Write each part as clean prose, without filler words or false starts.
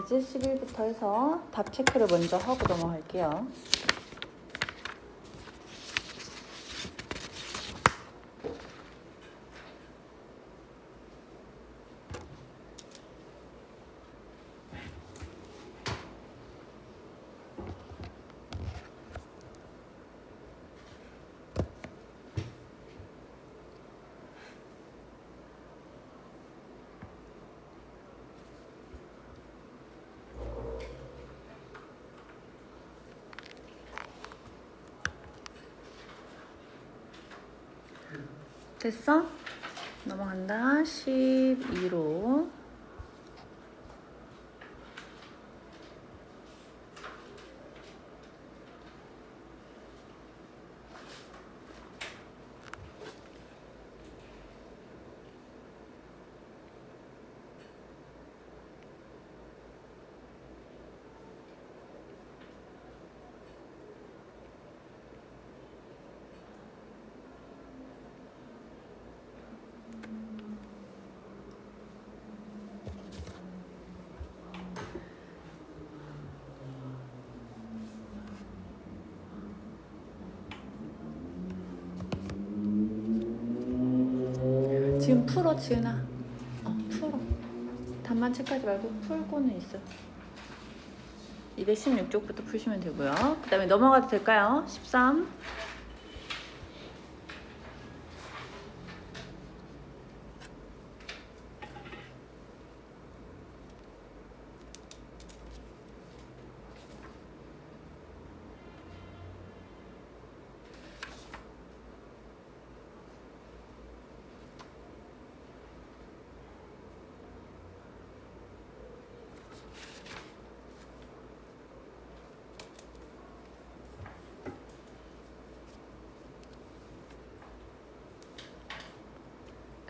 이제 11부터 해서 답 체크를 먼저 하고 넘어갈게요. 됐어? 넘어간다. 12로. 지금 풀어, 지은아. 풀어. 답만 체크하지 말고 풀고는 있어. 216쪽부터 푸시면 되고요. 그 다음에 넘어가도 될까요? 13.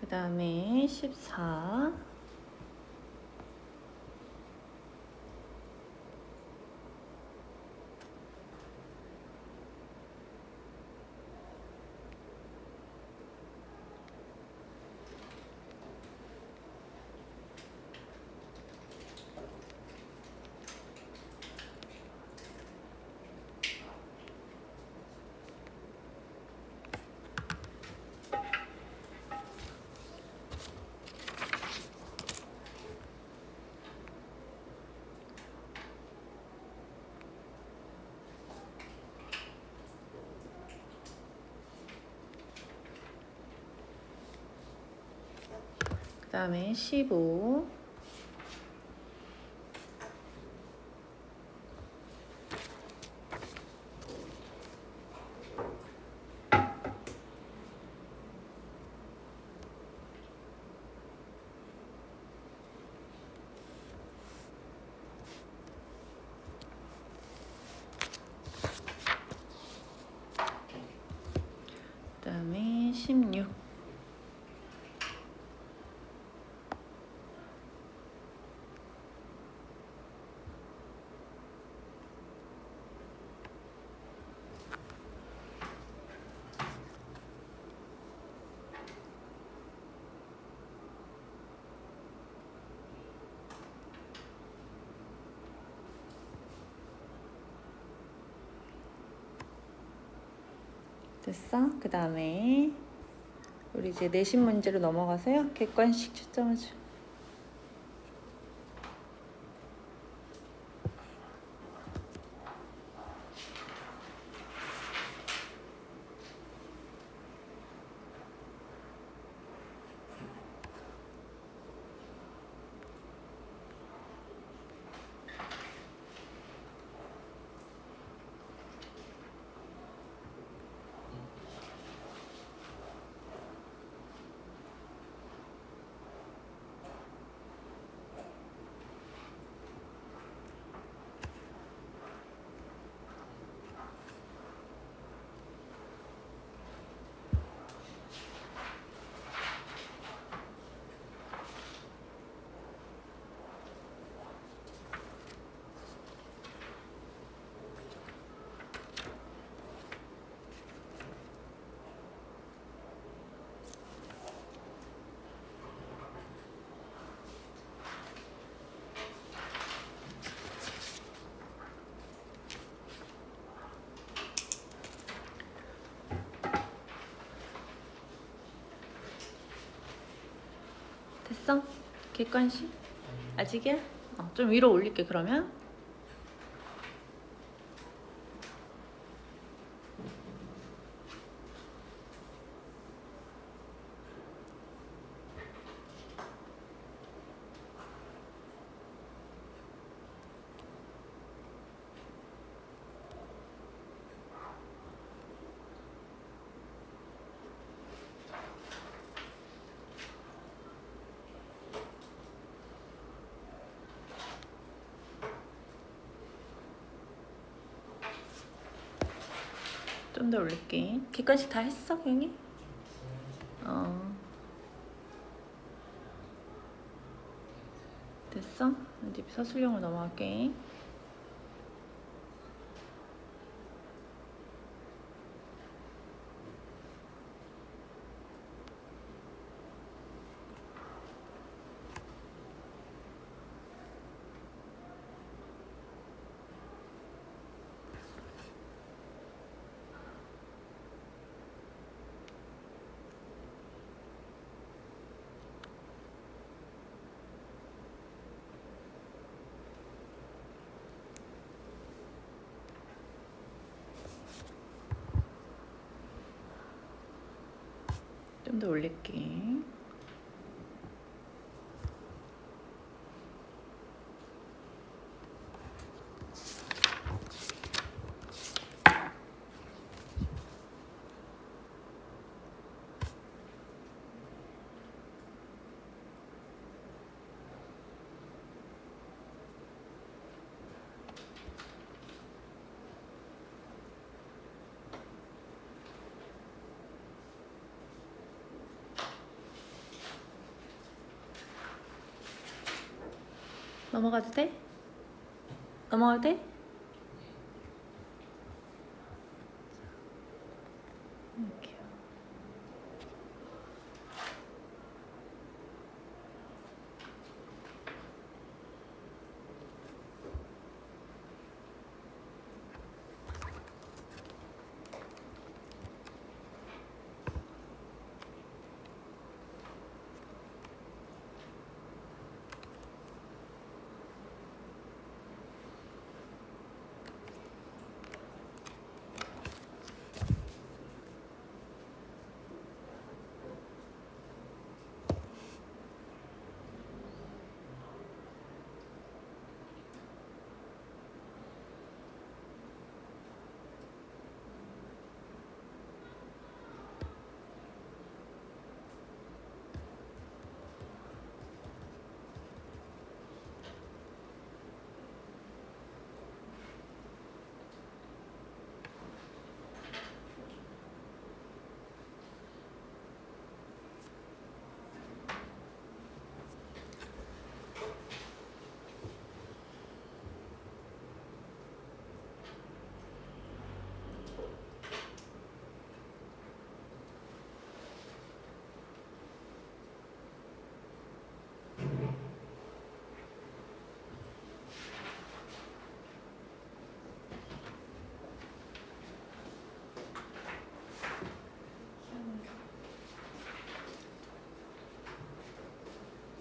그 다음에 14. 그 다음에 15. 그 다음에 16. 됐어? 그 다음에 우리 이제 내신 문제로 넘어가서요. 객관식 채점하죠. 객관식? 아직이야? 좀 위로 올릴게 그러면. 좀 더 올릴게. 객관식 다 했어, 경이? 됐어? 이제 서술형으로 넘어갈게. 좀 더 올릴게. 넘어가도 돼? 넘어가도 돼? 이렇게.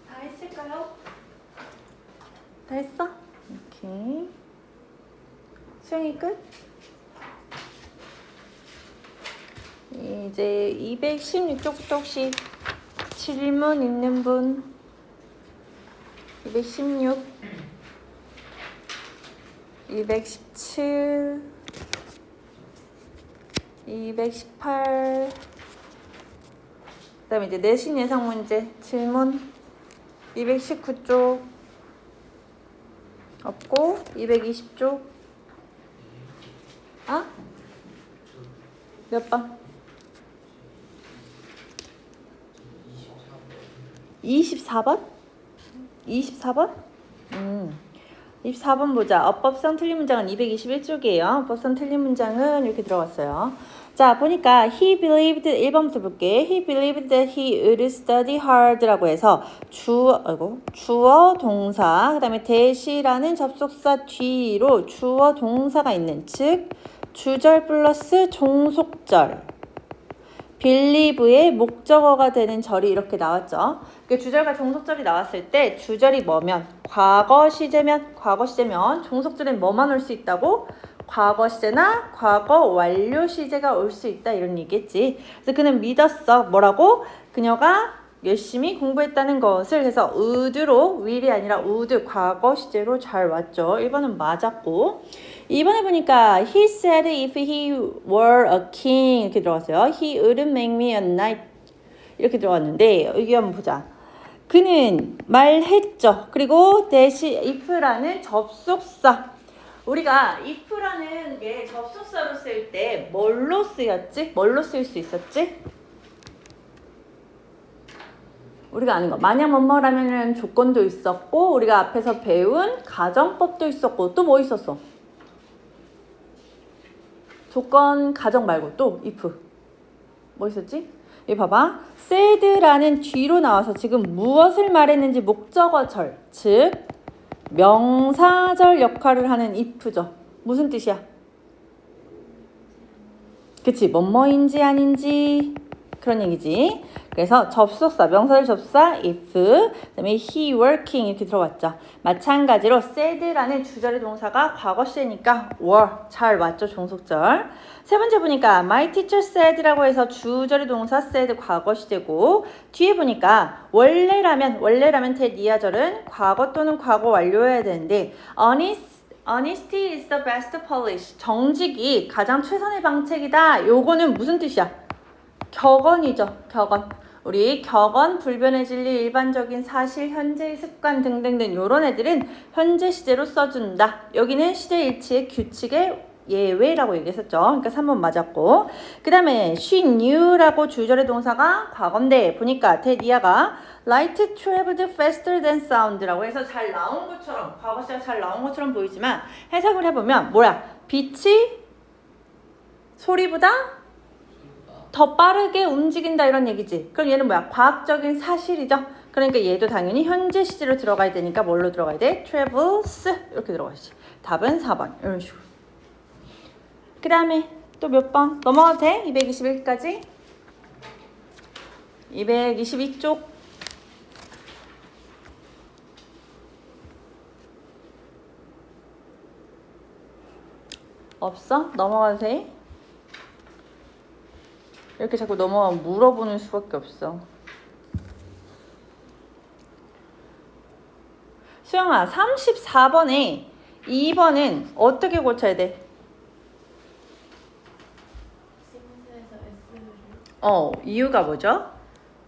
다 했을까요? 다 했어? 오케이. 수영이 끝? 이제 216쪽부터 혹시 질문 있는 분? 216, 217, 218. 그 다음에 이제 내신 예상 문제 질문 219쪽 없고 220쪽. 몇 번? 24번? 24번? 24번 보자. 어법성 틀린 문장은 221쪽이에요. 어법성 틀린 문장은 이렇게 들어갔어요. 자, 보니까 he believed 1번부터 볼게. He believed that he would study hard라고 해서 주어 동사, 그 다음에 that이라는 접속사 뒤로 주어 동사가 있는, 즉 주절 플러스 종속절. believe의 목적어가 되는 절이 이렇게 나왔죠. 그 주절과 종속절이 나왔을 때 주절이 뭐면 과거 시제면 종속절엔 뭐만 올 수 있다고? 과거 시제나 과거 완료 시제가 올 수 있다 이런 얘기했지. 그래서 그는 믿었어. 뭐라고? 그녀가 열심히 공부했다는 것을. 해서 would로 will이 아니라 would 과거 시제로 잘 왔죠. 1번은 맞았고 2번에 보니까 he said if he were a king 이렇게 들어갔어요. he wouldn't make me a knight 이렇게 들어갔는데 여기 한번 보자. 그는 말했죠. 그리고 대신 if라는 접속사. 우리가 if라는 게 접속사로 쓸 때 뭘로 쓰였지? 뭘로 쓸 수 있었지? 우리가 아는 거. 만약 뭐뭐라면 조건도 있었고 우리가 앞에서 배운 가정법도 있었고 또 뭐 있었어? 조건 가정 말고 또 if. 뭐 있었지? 여기 봐봐. said라는 뒤로 나와서 지금 무엇을 말했는지 목적어절, 즉 명사절 역할을 하는 if죠. 무슨 뜻이야? 그치? 뭐뭐인지 아닌지 그런 얘기지. 그래서 접속사, 명사절 접속사 if, 그다음에 he working 이렇게 들어왔죠. 마찬가지로 said라는 주절의 동사가 과거 시제니까 were 잘 왔죠. 종속절. 세 번째 보니까 my teacher said라고 해서 주절의 동사 said 과거 시제고 뒤에 보니까 원래라면 대 이하절은 과거 또는 과거 완료해야 되는데 honesty is the best polish. 정직이 가장 최선의 방책이다. 요거는 무슨 뜻이야? 격언이죠. 격언. 우리 격언, 불변의 진리, 일반적인 사실, 현재의 습관 등등등 이런 애들은 현재 시제로 써준다. 여기는 시제 일치의 규칙의 예외라고 얘기했었죠. 그러니까 3번 맞았고 그 다음에 she knew라고 주절의 동사가 과거인데 보니까 대니아가 light traveled faster than sound라고 해서 잘 나온 것처럼 과거 시제가 잘 나온 것처럼 보이지만 해석을 해보면 뭐야? 빛이 소리보다 더 빠르게 움직인다 이런 얘기지. 그럼 얘는 뭐야? 과학적인 사실이죠. 그러니까 얘도 당연히 현재 시제로 들어가야 되니까 뭘로 들어가야 돼? travels 이렇게 들어가야지. 답은 4번 이런 식으로. 그 다음에 또 몇 번? 넘어가도 돼? 221까지 222쪽 없어? 넘어가도 돼? 이렇게 자꾸 넘어가면 물어보는 수밖에 없어. 수영아 34번에 2번은 어떻게 고쳐야 돼? 이유가 뭐죠?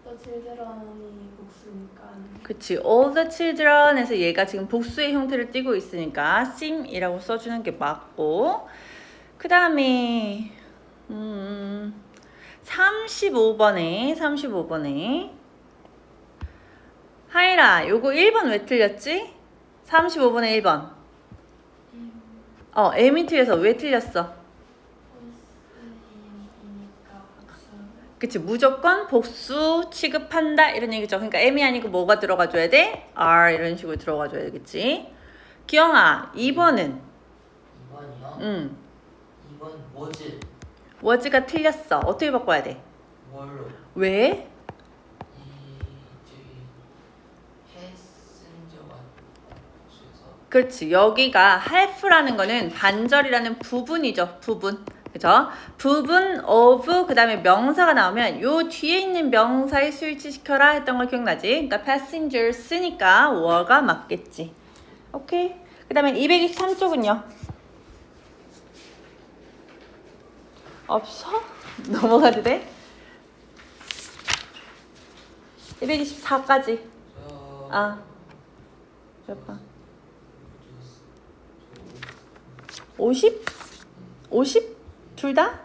The children이 복수니까. 그치. All the children에서 얘가 지금 복수의 형태를 띠고 있으니까 seem이라고 써주는 게 맞고 그 다음에 35번에 하이라 요거 1번 왜 틀렸지? 35번에 1번 에미트에서 왜 틀렸어? 그치. 무조건 복수 취급한다 이런 얘기죠. 그러니까 M이 아니고 뭐가 들어가줘야 돼? R 이런 식으로 들어가줘야 되겠지. 기영아 2번은? 2번이요? 2번 was가 틀렸어. 어떻게 바꿔야 돼? 뭘로? 왜? 패센저가 복수해서 그렇지. 여기가 half라는 거는 반절이라는 부분이죠. 부분. 그죠? 부분 of 그 다음에 명사가 나오면 요 뒤에 있는 명사에 수일치시켜라 했던 거 기억나지? 그러니까 passengers니까 were가 맞겠지. 오케이. 그 다음에 223쪽은요? 없어? 넘어가도 돼? 224까지. 몇 번? 50? 50? 둘 다?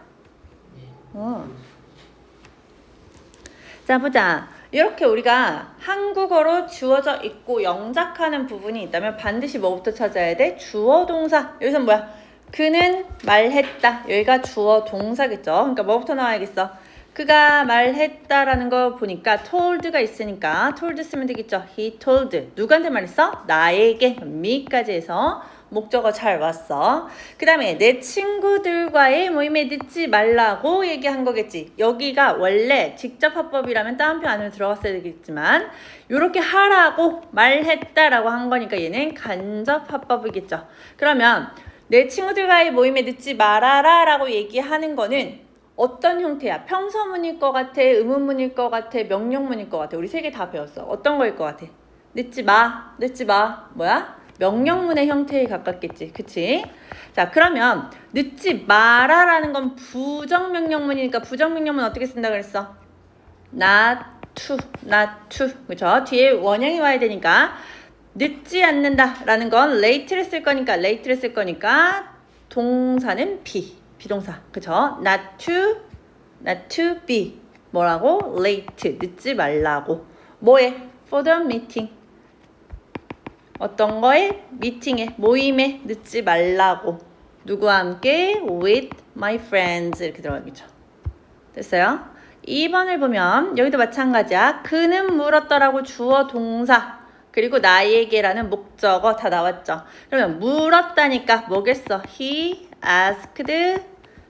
자, 보자. 이렇게 우리가 한국어로 주어져 있고 영작하는 부분이 있다면 반드시 뭐부터 찾아야 돼? 주어 동사. 여기서 뭐야? 그는 말했다. 여기가 주어 동사겠죠. 그러니까 뭐부터 나와야겠어? 그가 말했다라는 거 보니까 told가 있으니까 told 쓰면 되겠죠. He told. 누구한테 말했어? 나에게. me까지 해서 목적어 잘 왔어. 그 다음에 내 친구들과의 모임에 늦지 말라고 얘기한 거겠지. 여기가 원래 직접 화법이라면 따옴표 안으로 들어갔어야 되겠지만 요렇게 하라고 말했다라고 한 거니까 얘는 간접 화법이겠죠. 그러면 내 친구들과의 모임에 늦지 말아라 라고 얘기하는 거는 어떤 형태야? 평서문일 것 같아? 의문문일 것 같아? 명령문일 것 같아? 우리 세 개 다 배웠어. 어떤 거일 것 같아? 늦지 마. 뭐야? 명령문의 형태에 가깝겠지. 그치? 자, 그러면 늦지 마라라는 건 부정명령문이니까 부정명령문 어떻게 쓴다 그랬어? not to. 그쵸? 뒤에 원형이 와야 되니까 늦지 않는다라는 건 late를 쓸 거니까 동사는 비동사. 그쵸? not to be. 뭐라고? late. 늦지 말라고. 뭐에? for the meeting. 어떤 거에? 미팅에, 모임에 늦지 말라고. 누구와 함께? with my friends. 이렇게 들어가겠죠. 됐어요? 2번을 보면 여기도 마찬가지야. 그는 물었더라고 주어 동사. 그리고 나에게라는 목적어 다 나왔죠. 그러면 물었다니까 뭐겠어? He asked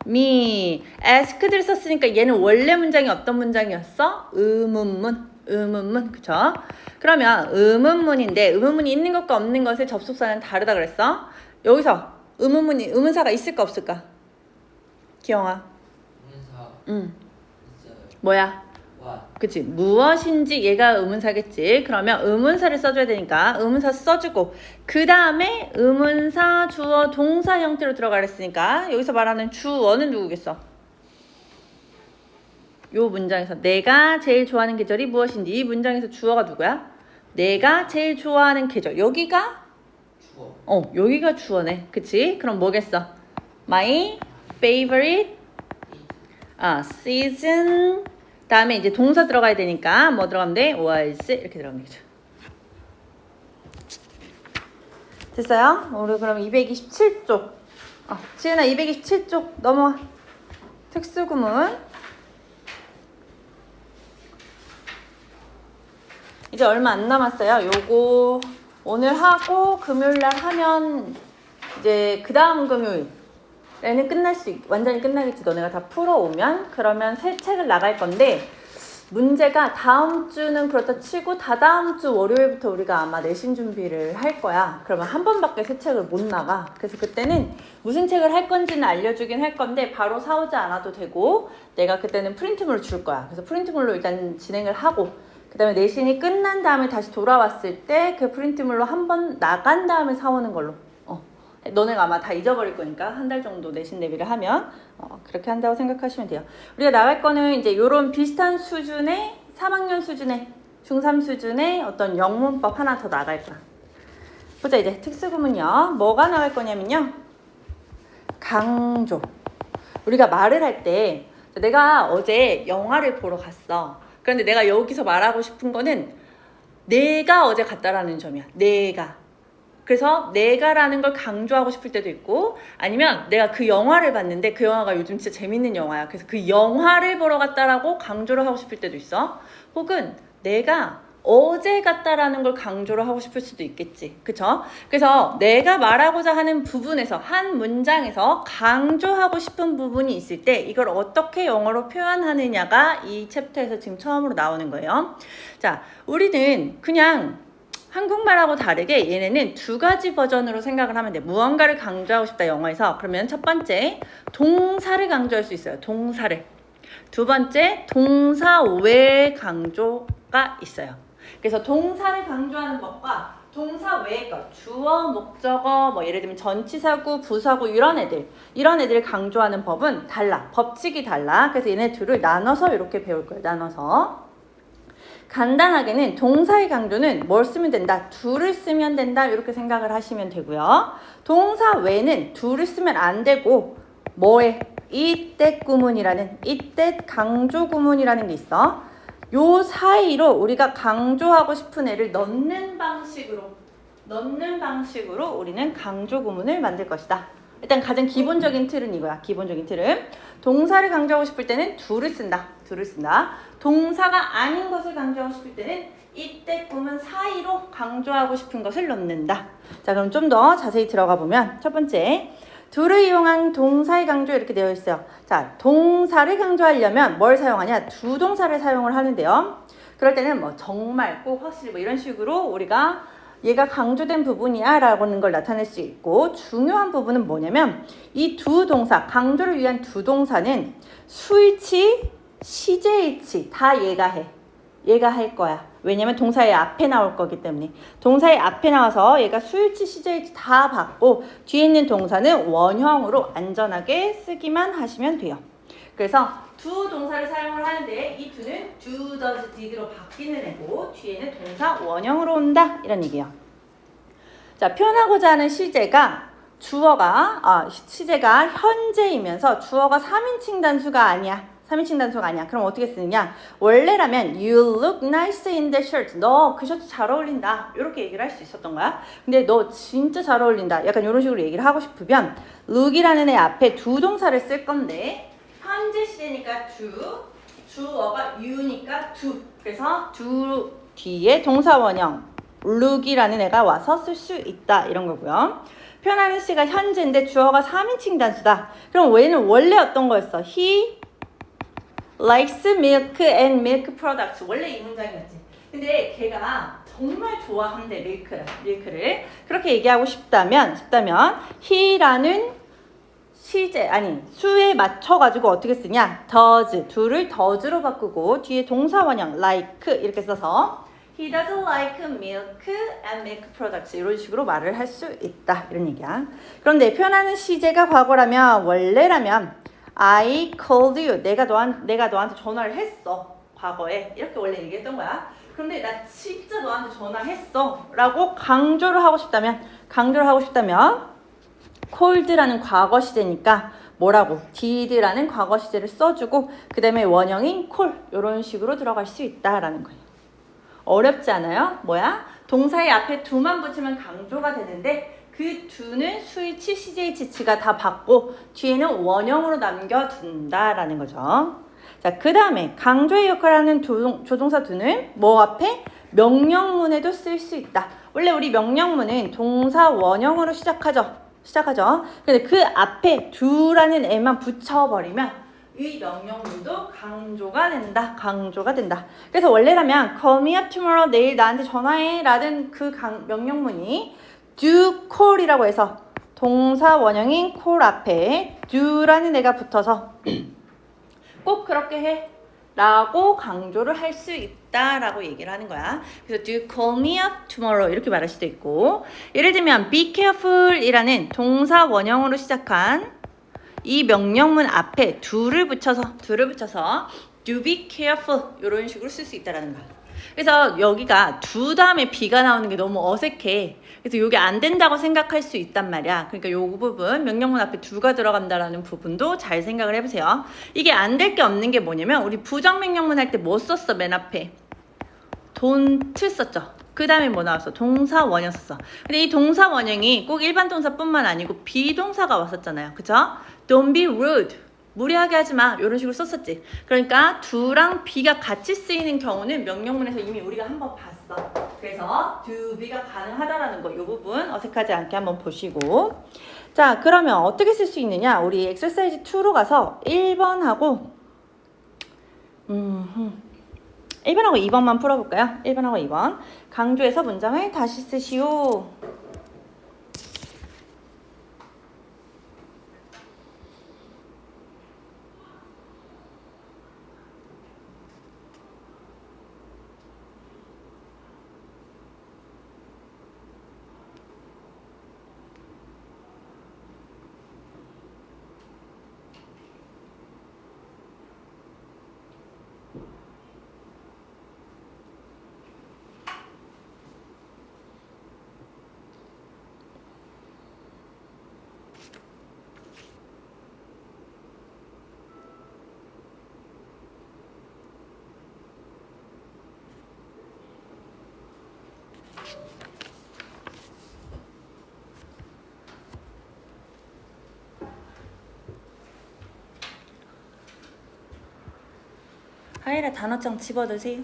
me. asked를 썼으니까 얘는 원래 문장이 어떤 문장이었어? 의문문. 그쵸? 그러면 의문문인데 의문문이 있는 것과 없는 것의 접속사는 다르다 그랬어? 여기서 의문사가 있을까 없을까? 기영아. 문사 응. 있어요. 뭐야? what 그치? 무엇인지 얘가 의문사겠지. 그러면 의문사를 써줘야 되니까 의문사 써주고 그 다음에 의문사 주어 동사 형태로 들어가랬으니까 여기서 말하는 주어는 누구겠어? 요 문장에서 내가 제일 좋아하는 계절이 무엇인지 이 문장에서 주어가 누구야? 내가 제일 좋아하는 계절. 여기가? 주어 여기가 주어네. 그치? 그럼 뭐겠어? My favorite season. 다음에 이제 동사 들어가야 되니까 뭐 들어가면 돼? was 이렇게 들어가면 되죠. 됐어요? 우리 그럼 227쪽. 지은아 227쪽 넘어와. 특수구문. 이제 얼마 안 남았어요. 요거 오늘 하고 금요일날 하면 이제 그 다음 금요일에는 완전히 끝나겠지. 너네가 다 풀어오면. 그러면 새 책을 나갈 건데 문제가 다음 주는 그렇다 치고 다다음 주 월요일부터 우리가 아마 내신 준비를 할 거야. 그러면 한 번밖에 새 책을 못 나가. 그래서 그때는 무슨 책을 할 건지는 알려주긴 할 건데 바로 사오지 않아도 되고 내가 그때는 프린트물을 줄 거야. 그래서 프린트물로 일단 진행을 하고 그 다음에 내신이 끝난 다음에 다시 돌아왔을 때 그 프린트물로 한 번 나간 다음에 사오는 걸로. 너네가 아마 다 잊어버릴 거니까 한 달 정도 내신 대비를 하면 그렇게 한다고 생각하시면 돼요. 우리가 나갈 거는 이제 요런 비슷한 수준의 3학년 수준의 중3 수준의 어떤 영문법 하나 더 나갈 거야. 보자 이제 특수구문요. 뭐가 나갈 거냐면요. 강조. 우리가 말을 할 때 내가 어제 영화를 보러 갔어. 그런데 내가 여기서 말하고 싶은 거는 내가 어제 갔다라는 점이야. 그래서 내가라는 걸 강조하고 싶을 때도 있고 아니면 내가 그 영화를 봤는데 그 영화가 요즘 진짜 재밌는 영화야. 그래서 그 영화를 보러 갔다라고 강조를 하고 싶을 때도 있어. 혹은 내가 어제 갔다라는 걸 강조를 하고 싶을 수도 있겠지. 그쵸? 그래서 내가 말하고자 하는 부분에서 한 문장에서 강조하고 싶은 부분이 있을 때 이걸 어떻게 영어로 표현하느냐가 이 챕터에서 지금 처음으로 나오는 거예요. 자, 우리는 그냥 한국말하고 다르게 얘네는 두 가지 버전으로 생각을 하면 돼. 무언가를 강조하고 싶다 영어에서. 그러면 첫 번째 동사를 강조할 수 있어요. 동사를. 두 번째 동사 외 강조가 있어요. 그래서 동사를 강조하는 법과 동사 외의 것, 주어, 목적어, 뭐 예를 들면 전치사구, 부사구 이런 애들을 강조하는 법은 달라. 법칙이 달라. 그래서 얘네 둘을 나눠서 이렇게 배울 거예요. 나눠서. 간단하게는 동사의 강조는 뭘 쓰면 된다? do를 쓰면 된다. 이렇게 생각을 하시면 되고요. 동사 외는 do를 쓰면 안 되고 뭐에? 이때 구문이라는 이때 강조 구문이라는 게 있어. 요 사이로 우리가 강조하고 싶은 애를 넣는 방식으로 우리는 강조 구문을 만들 것이다. 일단 가장 기본적인 틀은 이거야. 기본적인 틀은 동사를 강조하고 싶을 때는 do를 쓴다. 동사가 아닌 것을 강조하고 싶을 때는 이때 꿈은 사이로 강조하고 싶은 것을 넣는다. 자, 그럼 좀 더 자세히 들어가 보면 첫 번째, do를 이용한 동사의 강조 이렇게 되어 있어요. 자, 동사를 강조하려면 뭘 사용하냐? 두 동사를 사용을 하는데요. 그럴 때는 뭐 정말 꼭 확실히 뭐 이런 식으로 우리가 얘가 강조된 부분이야 라는 걸 나타낼 수 있고, 중요한 부분은 뭐냐면 이 두 동사, 강조를 위한 두 동사는 수일치, 시제일치 다 얘가 해. 얘가 할 거야. 왜냐면 동사의 앞에 나올 거기 때문에. 동사의 앞에 나와서 얘가 수일치, 시제일치 다 받고 뒤에 있는 동사는 원형으로 안전하게 쓰기만 하시면 돼요. 그래서 두 동사를 사용을 하는데 이 두는 do, does, did로 바뀌는 애고 뒤에는 동사 원형으로 온다 이런 얘기예요. 자, 표현하고자 하는 시제가 시제가 현재이면서 주어가 3인칭 단수가 아니야. 3인칭 단수가 아니야. 그럼 어떻게 쓰느냐? 원래라면 you look nice in the shirt. 너 그 셔츠 잘 어울린다. 이렇게 얘기를 할 수 있었던 거야. 근데 너 진짜 잘 어울린다. 약간 이런 식으로 얘기를 하고 싶으면 look이라는 애 앞에 두 동사를 쓸 건데 현재 시제니까 do, 주어가 you니까 do. 그래서 do 뒤에 동사 원형 look이라는 애가 와서 쓸 수 있다. 이런 거고요. 표현하는 시가 현재인데 주어가 3인칭 단수다. 그럼 얘는 원래 어떤 거였어? He likes milk and milk products. 원래 이 문장이었지. 근데 걔가 정말 좋아한대 밀크를. 그렇게 얘기하고 싶다면 he라는 수에 맞춰가지고 어떻게 쓰냐? does, do를 does로 바꾸고 뒤에 동사 원형 like 이렇게 써서 he doesn't like milk and milk products 이런 식으로 말을 할 수 있다 이런 얘기야. 그런데 표현하는 시제가 과거라면 원래라면 I called you. 내가 너한테 전화를 했어. 과거에 이렇게 원래 얘기했던 거야. 그런데 나 진짜 너한테 전화했어 라고 강조를 하고 싶다면 called라는 과거 시제니까 뭐라고? did라는 과거 시제를 써주고 그 다음에 원형인 call 이런 식으로 들어갈 수 있다라는 거예요. 어렵지 않아요? 뭐야? 동사의 앞에 do만 붙이면 강조가 되는데 그 do는 수일치, 시제일치가 다 받고 뒤에는 원형으로 남겨둔다라는 거죠. 자, 그 다음에 강조의 역할을 하는 조동사 do는 뭐 앞에? 명령문에도 쓸 수 있다. 원래 우리 명령문은 동사 원형으로 시작하죠. 근데 그 앞에 do라는 애만 붙여버리면 이 명령문도 강조가 된다. 그래서 원래라면 call me up tomorrow. 내일 나한테 전화해 라는 그 명령문이 do call이라고 해서 동사 원형인 call 앞에 do라는 애가 붙어서 꼭 그렇게 해 라고 강조를 할 수 있다라고 얘기를 하는 거야. 그래서 do you call me up tomorrow 이렇게 말할 수도 있고, 예를 들면 be careful 이라는 동사 원형으로 시작한 이 명령문 앞에 do를 붙여서 do be careful 이런 식으로 쓸 수 있다라는 거야. 그래서 여기가 do 다음에 be가 나오는 게 너무 어색해. 그래서 이게 안 된다고 생각할 수 있단 말이야. 그러니까 이 부분 명령문 앞에 do가 들어간다라는 부분도 잘 생각을 해보세요. 이게 안 될 게 없는 게 뭐냐면 우리 부정 명령문 할 때 뭐 썼어? 맨 앞에 don't 썼죠. 그 다음에 뭐 나왔어? 동사 원형 썼어. 근데 이 동사 원형이 꼭 일반 동사뿐만 아니고 비동사가 왔었잖아요. 그쵸? Don't be rude. 무리하게 하지 마. 이런 식으로 썼었지. 그러니까 do랑 be가 같이 쓰이는 경우는 명령문에서 이미 우리가 한번 봤어. 그래서 do, be가 가능하다라는 거. 이 부분 어색하지 않게 한번 보시고. 자, 그러면 어떻게 쓸 수 있느냐? 우리 exercise 2로 가서 1번하고 1번하고 2번만 풀어볼까요? 1번하고 2번. 강조해서 문장을 다시 쓰시오. 하이라 단어장 집어넣으세요.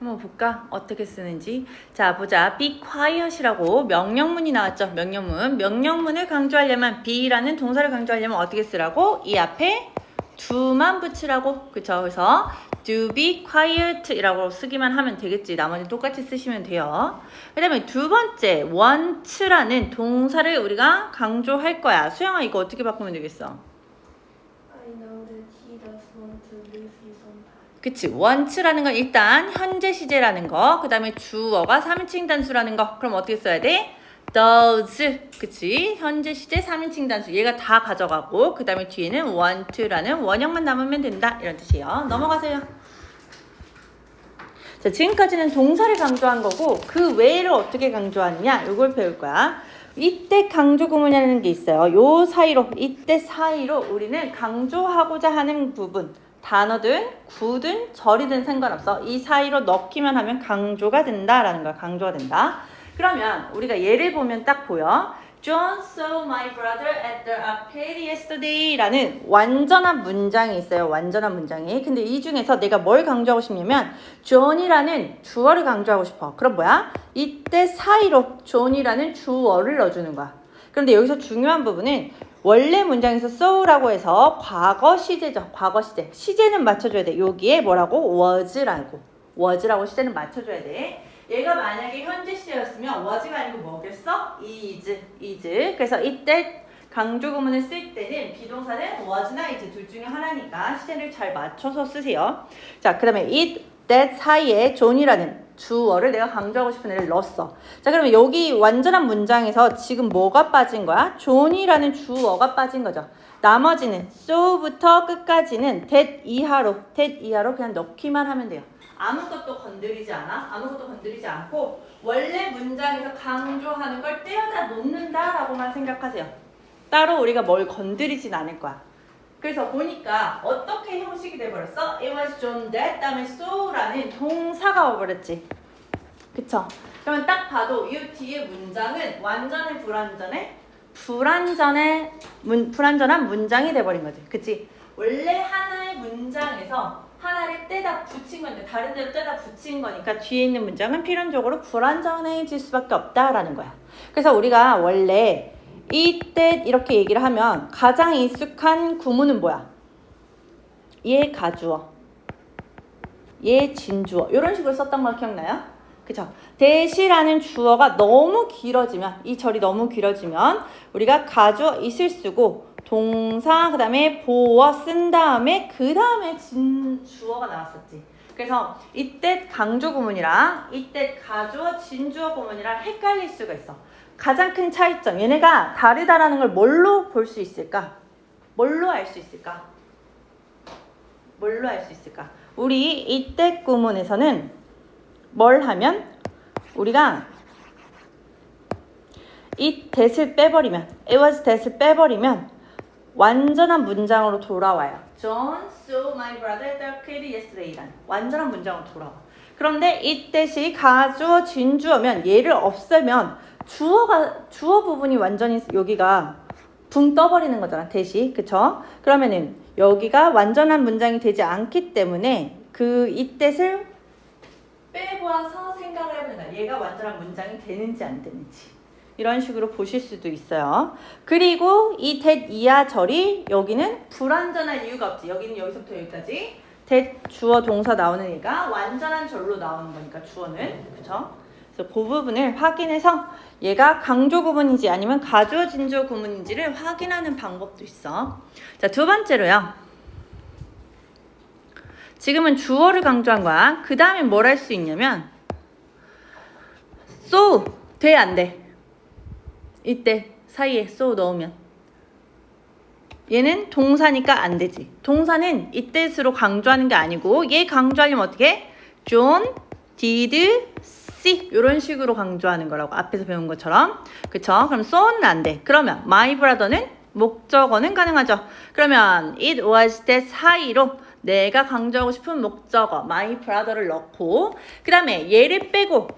한번 볼까? 어떻게 쓰는지. 자, 보자. be quiet이라고 명령문이 나왔죠. 명령문. 명령문을 강조하려면 be라는 동사를 강조하려면 어떻게 쓰라고? 이 앞에 do만 붙이라고. 그쵸? 그래서 do be quiet 이라고 쓰기만 하면 되겠지. 나머지 똑같이 쓰시면 돼요. 그 다음에 두 번째 want라는 동사를 우리가 강조할 거야. 수영아 이거 어떻게 바꾸면 되겠어? I know that he does want to leave his own time. 그치. want라는 건 일단 현재 시제라는 거. 그 다음에 주어가 3인칭 단수라는 거. 그럼 어떻게 써야 돼? does. 그치. 현재 시제 3인칭 단수. 얘가 다 가져가고 그 다음에 뒤에는 want라는 원형만 남으면 된다. 이런 뜻이에요. 넘어가세요. 자, 지금까지는 동사를 강조한 거고 그 외를 어떻게 강조하느냐 이걸 배울 거야. 이때 강조 구문이라는 게 있어요. 요 사이로 이때 사이로 우리는 강조하고자 하는 부분 단어든 구든 절이든 상관없어. 이 사이로 넣기만 하면 강조가 된다라는 거야. 강조가 된다. 그러면 우리가 예를 보면 딱 보여. John saw my brother at the arcade yesterday 라는 완전한 문장이 있어요. 완전한 문장이. 근데 이 중에서 내가 뭘 강조하고 싶냐면 John이라는 주어를 강조하고 싶어. 그럼 뭐야? 이때 사이로 John이라는 주어를 넣어주는 거야. 그런데 여기서 중요한 부분은 원래 문장에서 saw라고 해서 과거 시제죠. 과거 시제. 시제는 맞춰줘야 돼. 여기에 뭐라고? was라고 시제는 맞춰줘야 돼. 얘가 만약에 현재 시제였으면 was가 아니고 뭐겠어? is. 그래서 이때 강조 구문을 쓸 때는 비동사는 was나 is 둘 중에 하나니까 시제를 잘 맞춰서 쓰세요. 자, 그 다음에 it, that 사이에 john이라는 주어를 내가 강조하고 싶은 애를 넣었어. 자, 그러면 여기 완전한 문장에서 지금 뭐가 빠진 거야? john이라는 주어가 빠진 거죠. 나머지는 so부터 끝까지는 that 이하로 그냥 넣기만 하면 돼요. 아무것도 건드리지 않아. 아무것도 건드리지 않고 원래 문장에서 강조하는 걸 떼어다 놓는다라고만 생각하세요. 따로 우리가 뭘 건드리진 않을 거야. 그래서 보니까 어떻게 형식이 돼버렸어? It was John that 다음에 so라는 동사가 와버렸지. 그쵸? 그러면 딱 봐도 이 뒤에 문장은 완전해 불완전해? 불완전한 문장이 돼버린 거지. 그치? 원래 하나의 문장에서 하나를 떼다 붙인 건데 다른 데로 떼다 붙인 거니까 뒤에 있는 문장은 필연적으로 불완전해질 수밖에 없다라는 거야. 그래서 우리가 원래 이때 이렇게 얘기를 하면 가장 익숙한 구문은 뭐야? 얘 가주어, 얘 진주어 이런 식으로 썼던 거 기억나요? 그쵸? 대시라는 주어가 너무 길어지면 이 절이 너무 길어지면 우리가 가주어 있을 쓰고 동사 그 다음에 보어 쓴 다음에 그 다음에 진주어가 나왔었지. 그래서 이때 강조 구문이랑 이때 가주어 진주어 구문이랑 헷갈릴 수가 있어. 가장 큰 차이점 얘네가 다르다라는 걸 뭘로 볼 수 있을까? 뭘로 알 수 있을까? 우리 이때 구문에서는 뭘 하면 우리가 it that을 빼버리면 it was that을 빼버리면 완전한 문장으로 돌아와요. John saw my brother at the arcade yesterday라는 완전한 문장으로 돌아와. 그런데 it that이 가주어 진주어면 얘를 없애면 주어 부분이 완전히 여기가 붕 떠버리는 거잖아. that이. 그쵸? 그러면은 여기가 완전한 문장이 되지 않기 때문에 그 it that을 빼보아서 생각을 해보는 거야. 얘가 완전한 문장이 되는지 안 되는지. 이런 식으로 보실 수도 있어요. 그리고 이 that 이하 절이 여기는 불완전한 이유가 없지. 여기는 여기서부터 여기까지 that 주어 동사 나오는 애가 완전한 절로 나오는 거니까 주어는. 그쵸? 그래서 그 부분을 확인해서 얘가 강조 구문인지 아니면 가주어 진주어 구문인지를 확인하는 방법도 있어. 자, 두 번째로요. 지금은 주어를 강조한 거야. 그 다음에 뭘 할 수 있냐면 so 돼 안 돼? 이때 사이에 so 넣으면 얘는 동사니까 안 되지. 동사는 이때스로 강조하는 게 아니고 얘 강조하려면 어떻게? John did see 이런 식으로 강조하는 거라고 앞에서 배운 것처럼. 그쵸? 그럼 so는 안 돼. 그러면 my brother는 목적어는 가능하죠. 그러면 it was that 사이로 내가 강조하고 싶은 목적어 my brother를 넣고 그 다음에 얘를 빼고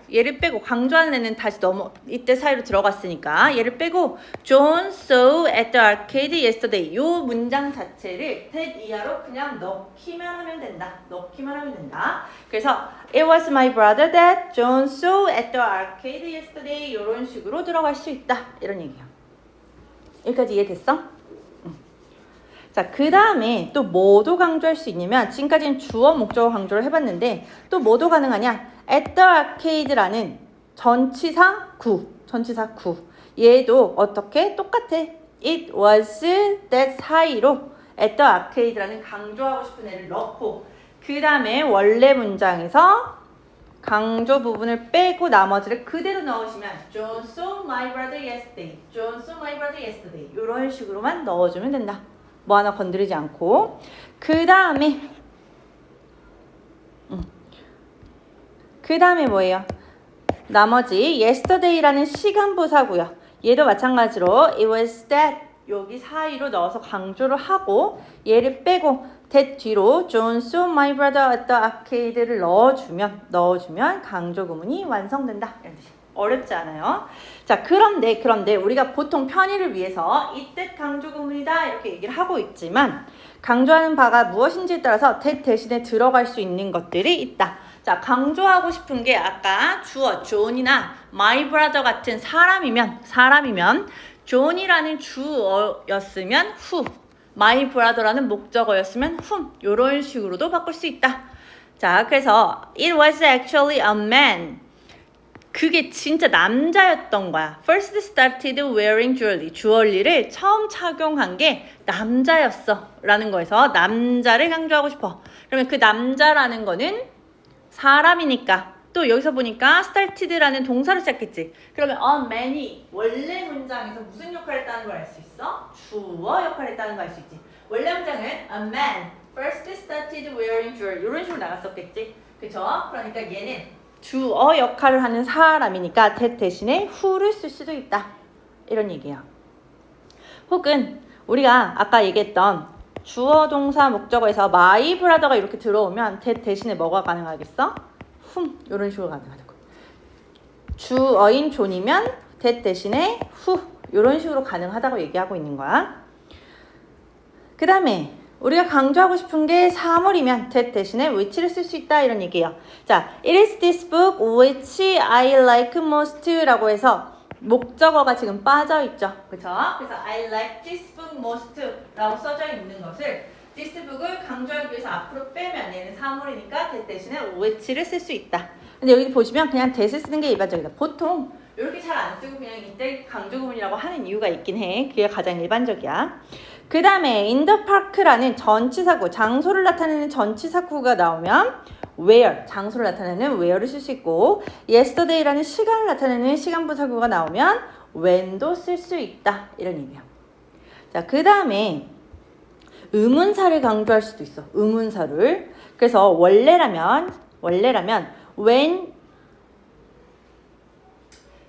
강조하는 애는 다시 이때 사이로 들어갔으니까 얘를 빼고 John saw at the arcade yesterday 요 문장 자체를 that 이하로 그냥 넣기만 하면 된다. 그래서 It was my brother that John saw at the arcade yesterday 이런 식으로 들어갈 수 있다. 이런 얘기예요. 여기까지 이해됐어? 자, 그 다음에 또 뭐도 강조할 수 있냐면 지금까지는 주어, 목적어 강조를 해봤는데 또 뭐도 가능하냐? At the arcade라는 전치사 구. 얘도 어떻게? 똑같아. It was that 사이로 at the arcade라는 강조하고 싶은 애를 넣고 그 다음에 원래 문장에서 강조 부분을 빼고 나머지를 그대로 넣으시면 John saw my brother yesterday. 이런 식으로만 넣어주면 된다. 뭐 하나 건드리지 않고 그 다음에 뭐예요? 나머지 yesterday라는 시간부사고요. 얘도 마찬가지로 it was that 여기 사이로 넣어서 강조를 하고 얘를 빼고 that 뒤로 John saw my brother at the arcade를 넣어주면 강조 구문이 완성된다. 이런 뜻이에요. 어렵지 않아요? 자, 그런데 우리가 보통 편의를 위해서 이 뜻 강조 구문이다 이렇게 얘기를 하고 있지만 강조하는 바가 무엇인지에 따라서 that 대신에 들어갈 수 있는 것들이 있다. 자, 강조하고 싶은 게 아까 주어 John이나 my brother 같은 사람이면 John이라는 주어였으면 who, my brother라는 목적어였으면 whom 이런 식으로도 바꿀 수 있다. 자, 그래서 it was actually a man. 그게 진짜 남자였던 거야. First started wearing jewelry. 주얼리를 처음 착용한 게 남자였어. 라는 거에서 남자를 강조하고 싶어. 그러면 그 남자라는 거는 사람이니까. 또 여기서 보니까 started라는 동사로 시작했지. 그러면 a man이 원래 문장에서 무슨 역할을 했다는 걸 알 수 있어? 주어 역할을 했다는 걸 알 수 있지. 원래 문장은 a man first started wearing jewelry. 이런 식으로 나갔었겠지. 그쵸? 그러니까 얘는 주어 역할을 하는 사람이니까 that 대신에 who를 쓸 수도 있다. 이런 얘기야. 혹은 우리가 아까 얘기했던 주어, 동사, 목적어에서 my brother가 이렇게 들어오면 that 대신에 뭐가 가능하겠어? whom 이런 식으로 가능하다고. 주어인 존이면 that 대신에 who 이런 식으로 가능하다고 얘기하고 있는 거야. 그 다음에 우리가 강조하고 싶은 게 사물이면 that 대신에 which를 쓸 수 있다 이런 얘기예요. 자, it is this book which I like most 라고 해서 목적어가 지금 빠져 있죠. 그쵸? 그래서 I like this book most 라고 써져 있는 것을 this book을 강조하기 위해서 앞으로 빼면 얘는 사물이니까 that 대신에 which를 쓸 수 있다. 근데 여기 보시면 그냥 that을 쓰는 게 일반적이다. 보통 이렇게 잘 안 쓰고 그냥 이때 강조구문이라고 하는 이유가 있긴 해. 그게 가장 일반적이야. 그 다음에 in the park라는 전치사구, 장소를 나타내는 전치사구가 나오면 where, 장소를 나타내는 where를 쓸 수 있고 yesterday라는 시간을 나타내는 시간부사구가 나오면 when도 쓸 수 있다. 이런 얘기야. 자, 그 다음에 의문사를 강조할 수도 있어. 의문사를. 그래서 원래라면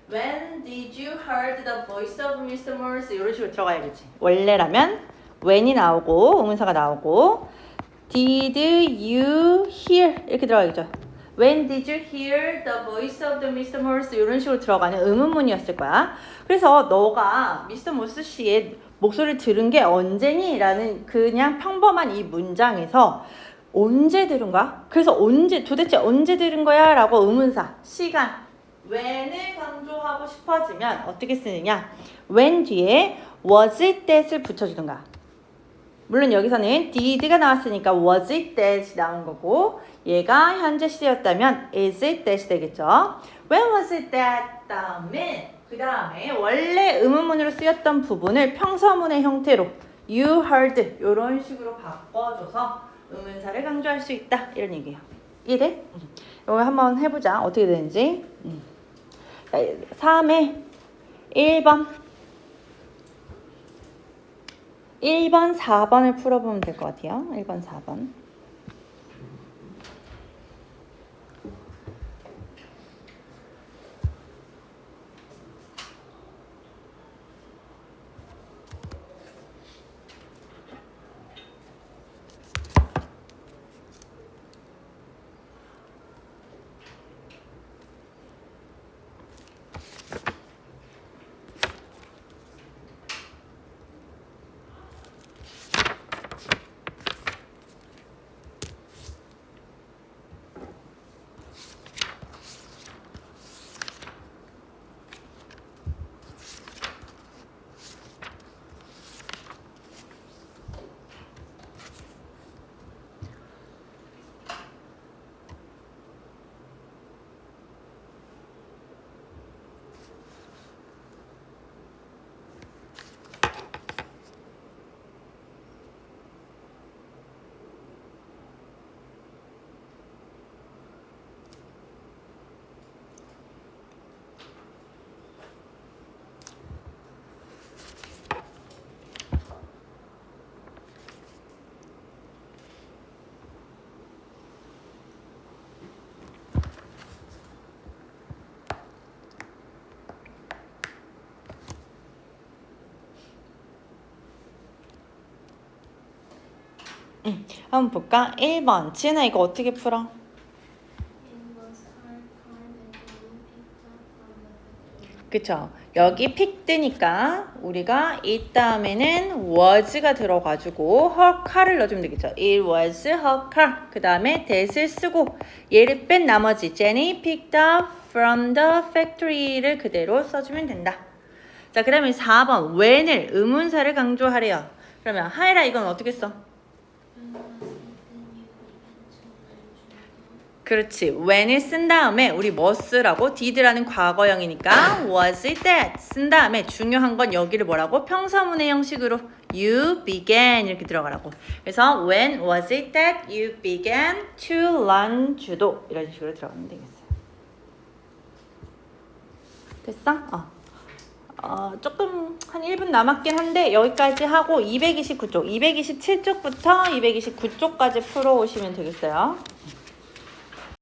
When did you heard the voice of Mr. Morse? 이런 식으로 들어가야겠지. 원래라면 when이 나오고 의문사가 나오고 did you hear 이렇게 들어가겠죠. When did you hear the voice of the Mr. Morse? 이런 식으로 들어가는 의문문이었을 거야. 그래서 너가 미스터 모스 씨의 목소리를 들은 게 언제니? 라는 그냥 평범한 이 문장에서 언제 들은 거야? 그래서 도대체 언제 들은 거야? 라고 의문사, 시간 when을 강조하고 싶어지면 어떻게 쓰느냐? when 뒤에 was it that을 붙여주든가. 물론 여기서는 did가 나왔으니까 was it that이 나온 거고 얘가 현재 시제였다면 is it that이 되겠죠. when was it that 다음에 그 다음에 원래 의문문으로 쓰였던 부분을 평서문의 형태로 you heard 이런 식으로 바꿔줘서 의문사를 강조할 수 있다. 이런 얘기예요. 이해돼? 이거 한번 해보자. 어떻게 되는지. 3에 1번 4번을 풀어보면 될 것 같아요. 1번 4번 한번 볼까? 1번. 지은아 이거 어떻게 풀어? It was her car that you picked up from the factory. 그쵸? 여기 picked니까 우리가 이 다음에는 was가 들어가지고 her car을 넣어주면 되겠죠. It was her car. 그 다음에 that을 쓰고 얘를 뺀 나머지 Jenny picked up from the factory를 그대로 써주면 된다. 자, 그 다음에 4번 when을 의문사를 강조하래요. 그러면 하이라 이건 어떻게 써? 그렇지. when을 쓴 다음에 우리 뭐 쓰라고? did라는 과거형이니까 was it that 쓴 다음에 중요한 건 여기를 뭐라고? 평서문의 형식으로 you began 이렇게 들어가라고. 그래서 when was it that you began to learn judo 이런 식으로 들어가면 되겠어요. 됐어? 조금 한 1분 남았긴 한데 여기까지 하고 229쪽, 227쪽부터 229쪽까지 풀어오시면 되겠어요.